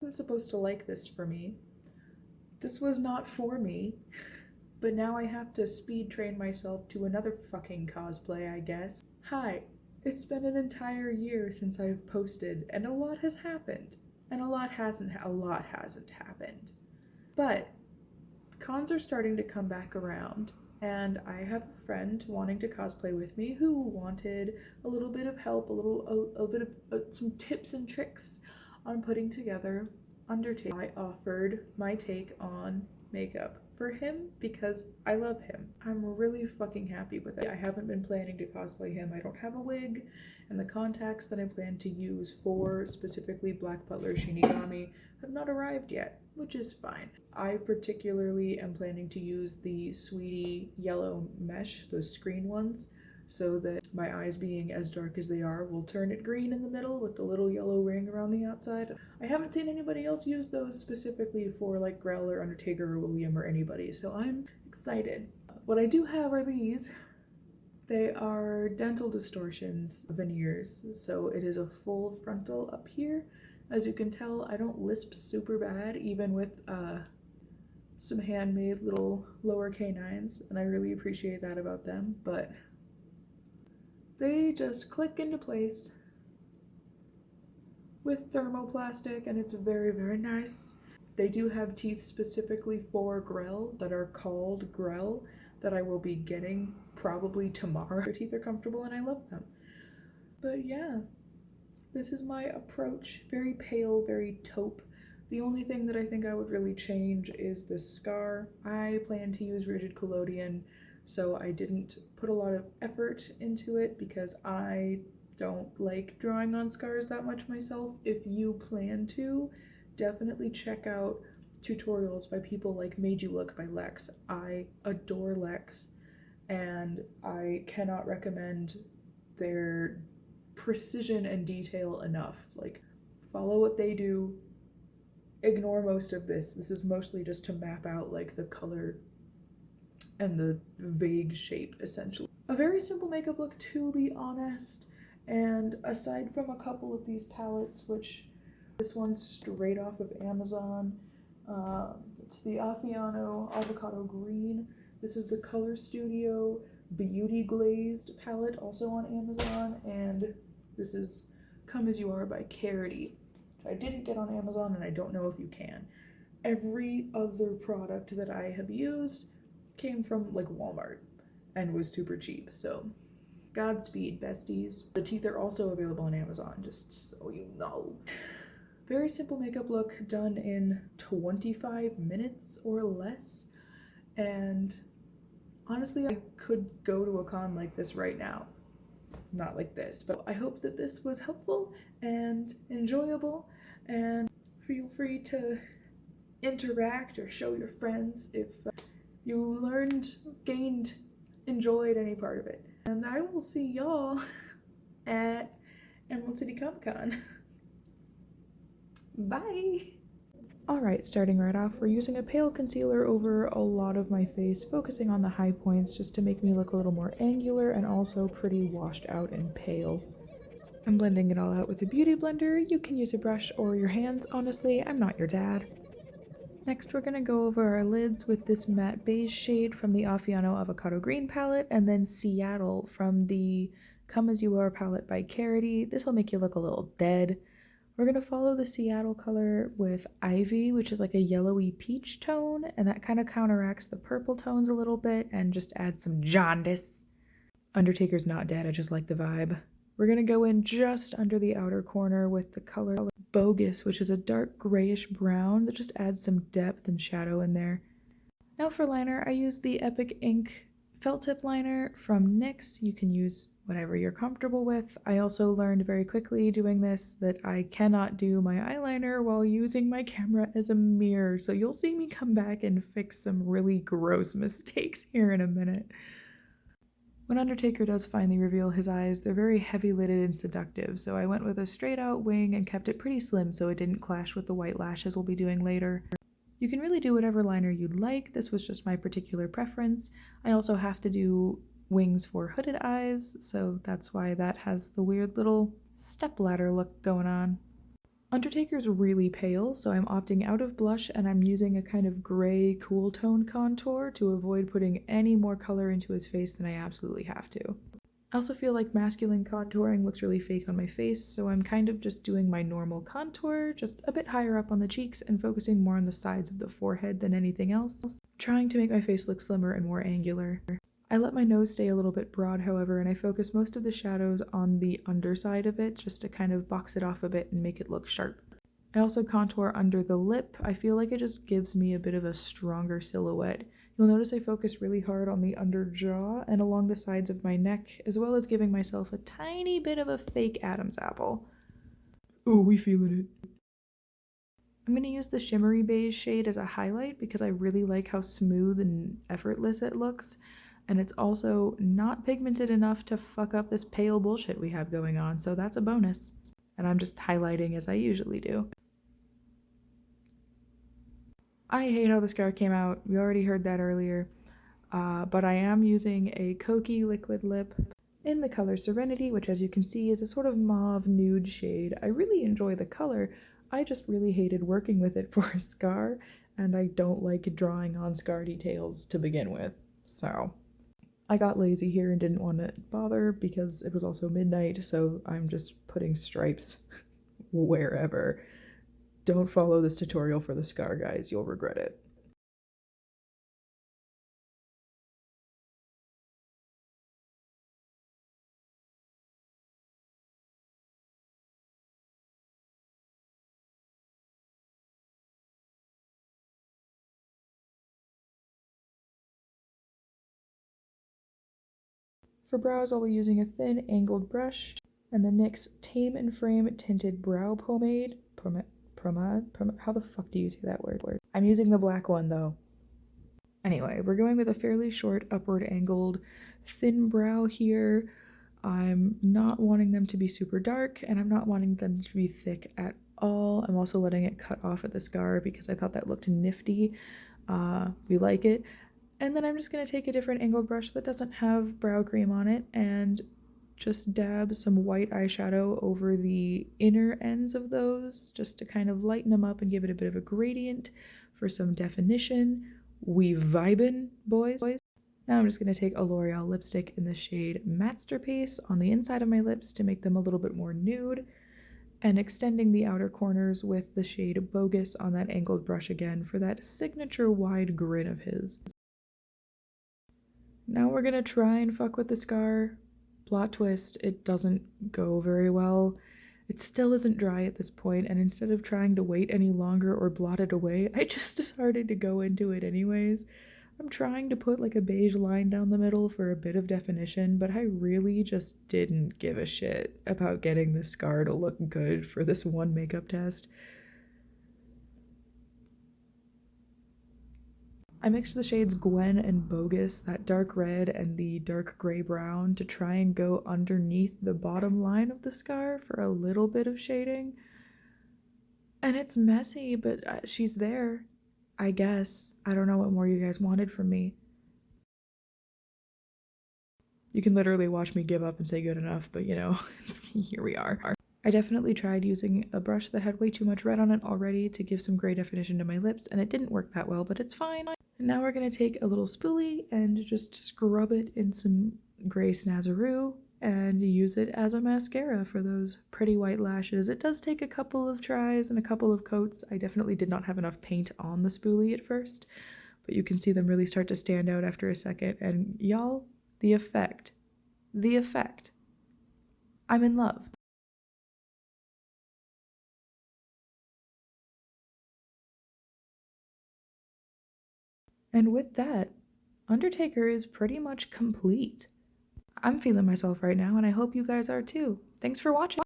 wasn't supposed to like this for me. This was not for me. But now I have to speed train myself to another fucking cosplay, I guess. Hi, it's been an entire year since I've posted, and a lot has happened. And a lot hasn't happened. But cons are starting to come back around, and I have a friend wanting to cosplay with me who wanted a little bit of help, a bit of some tips and tricks on putting together Undertaker. I offered my take on makeup for him because I love him. I'm really fucking happy with it. I haven't been planning to cosplay him. I don't have a wig, and the contacts that I plan to use for specifically Black Butler Shinigami have not arrived yet, which is fine. I particularly am planning to use the Sweetie yellow mesh, those screen ones, so that my eyes, being as dark as they are, will turn it green in the middle with the little yellow ring around the outside. I haven't seen anybody else use those specifically for like Grell or Undertaker or William or anybody, so I'm excited. What I do have are these. They are dental distortions veneers, so it is a full frontal up here. As you can tell, I don't lisp super bad, even with some handmade little lower canines, and I really appreciate that about them, but they just click into place with thermoplastic, and it's very, very nice. They do have teeth specifically for Grell that are called Grell that I will be getting probably tomorrow. Their teeth are comfortable and I love them. But yeah, this is my approach. Very pale, very taupe. The only thing that I think I would really change is the scar. I plan to use rigid collodion, so I didn't put a lot of effort into it because I don't like drawing on scars that much myself. If you plan to, definitely check out tutorials by people like Made You Look by Lex. I adore Lex, and I cannot recommend their precision and detail enough. Like, follow what they do, ignore most of this. This is mostly just to map out like the color and the vague shape, essentially. A very simple makeup look, to be honest, and aside from a couple of these palettes, which this one's straight off of Amazon, it's the Affiano Avocado Green. This is the Color Studio Beauty Glazed palette, also on Amazon, and this is Come As You Are by Carity, which I didn't get on Amazon, and I don't know if you can. Every other product that I have used came from like Walmart and was super cheap, so Godspeed, besties. The teeth are also available on Amazon, just so you know. Very simple makeup look done in 25 minutes or less, and honestly, I could go to a con like this right now. Not like this, but I hope that this was helpful and enjoyable, and feel free to interact or show your friends if you learned, gained, enjoyed any part of it. And I will see y'all at Emerald City Comic Con. Bye! Alright, starting right off, we're using a pale concealer over a lot of my face, focusing on the high points just to make me look a little more angular and also pretty washed out and pale. I'm blending it all out with a beauty blender. You can use a brush or your hands, honestly, I'm not your dad. Next, we're gonna go over our lids with this matte beige shade from the Affiano Avocado Green palette, and then Seattle from the Come As You Are palette by Carity. This will make you look a little dead. We're gonna follow the Seattle color with Ivy, which is like a yellowy peach tone, and that kind of counteracts the purple tones a little bit and just adds some jaundice. Undertaker's not dead, I just like the vibe. We're gonna go in just under the outer corner with the color Bogus, which is a dark grayish brown that just adds some depth and shadow in there. Now for liner, I use the Epic Ink felt tip liner from NYX. You can use whatever you're comfortable with. I also learned very quickly doing this that I cannot do my eyeliner while using my camera as a mirror, so you'll see me come back and fix some really gross mistakes here in a minute. When Undertaker does finally reveal his eyes, they're very heavy-lidded and seductive, so I went with a straight-out wing and kept it pretty slim so it didn't clash with the white lashes we'll be doing later. You can really do whatever liner you'd like. This was just my particular preference. I also have to do wings for hooded eyes, so that's why that has the weird little stepladder look going on. Undertaker's really pale, so I'm opting out of blush and I'm using a kind of gray cool tone contour to avoid putting any more color into his face than I absolutely have to. I also feel like masculine contouring looks really fake on my face, so I'm kind of just doing my normal contour, just a bit higher up on the cheeks and focusing more on the sides of the forehead than anything else, trying to make my face look slimmer and more angular. I let my nose stay a little bit broad, however, and I focus most of the shadows on the underside of it just to kind of box it off a bit and make it look sharp. I also contour under the lip. I feel like it just gives me a bit of a stronger silhouette. You'll notice I focus really hard on the under jaw and along the sides of my neck, as well as giving myself a tiny bit of a fake Adam's apple. Oh, we feeling it. I'm going to use the shimmery beige shade as a highlight because I really like how smooth and effortless it looks. And it's also not pigmented enough to fuck up this pale bullshit we have going on, so that's a bonus. And I'm just highlighting as I usually do. I hate how the scar came out. We already heard that earlier. But I am using a Koki liquid lip in the color Serenity, which as you can see is a sort of mauve nude shade. I really enjoy the color. I just really hated working with it for a scar, and I don't like drawing on scar details to begin with. So I got lazy here and didn't want to bother because it was also midnight, so I'm just putting stripes wherever. Don't follow this tutorial for the scar, guys. You'll regret it. For brows, I'll be using a thin, angled brush and the NYX Tame and Frame Tinted Brow Pomade. How the fuck do you say that word? I'm using the black one, though. Anyway, we're going with a fairly short, upward angled, thin brow here. I'm not wanting them to be super dark, and I'm not wanting them to be thick at all. I'm also letting it cut off at the scar because I thought that looked nifty. We like it. And then I'm just going to take a different angled brush that doesn't have brow cream on it and just dab some white eyeshadow over the inner ends of those just to kind of lighten them up and give it a bit of a gradient for some definition. We vibin', boys. Now I'm just going to take a L'Oreal lipstick in the shade Masterpiece on the inside of my lips to make them a little bit more nude, and extending the outer corners with the shade Bogus on that angled brush again for that signature wide grin of his. Now we're gonna try and fuck with the scar. Plot twist, it doesn't go very well. It still isn't dry at this point, and instead of trying to wait any longer or blot it away, I just decided to go into it anyways. I'm trying to put like a beige line down the middle for a bit of definition, but I really just didn't give a shit about getting this scar to look good for this one makeup test. I mixed the shades Gwen and Bogus, that dark red and the dark gray brown, to try and go underneath the bottom line of the scar for a little bit of shading. And it's messy, but she's there, I guess. I don't know what more you guys wanted from me. You can literally watch me give up and say good enough, but you know, here we are. I definitely tried using a brush that had way too much red on it already to give some gray definition to my lips, and it didn't work that well, but it's fine. And now we're going to take a little spoolie and just scrub it in some gray Snazzaroo and use it as a mascara for those pretty white lashes. It does take a couple of tries and a couple of coats. I definitely did not have enough paint on the spoolie at first, but you can see them really start to stand out after a second. And y'all, the effect. I'm in love. And with that, Undertaker is pretty much complete. I'm feeling myself right now, and I hope you guys are too. Thanks for watching.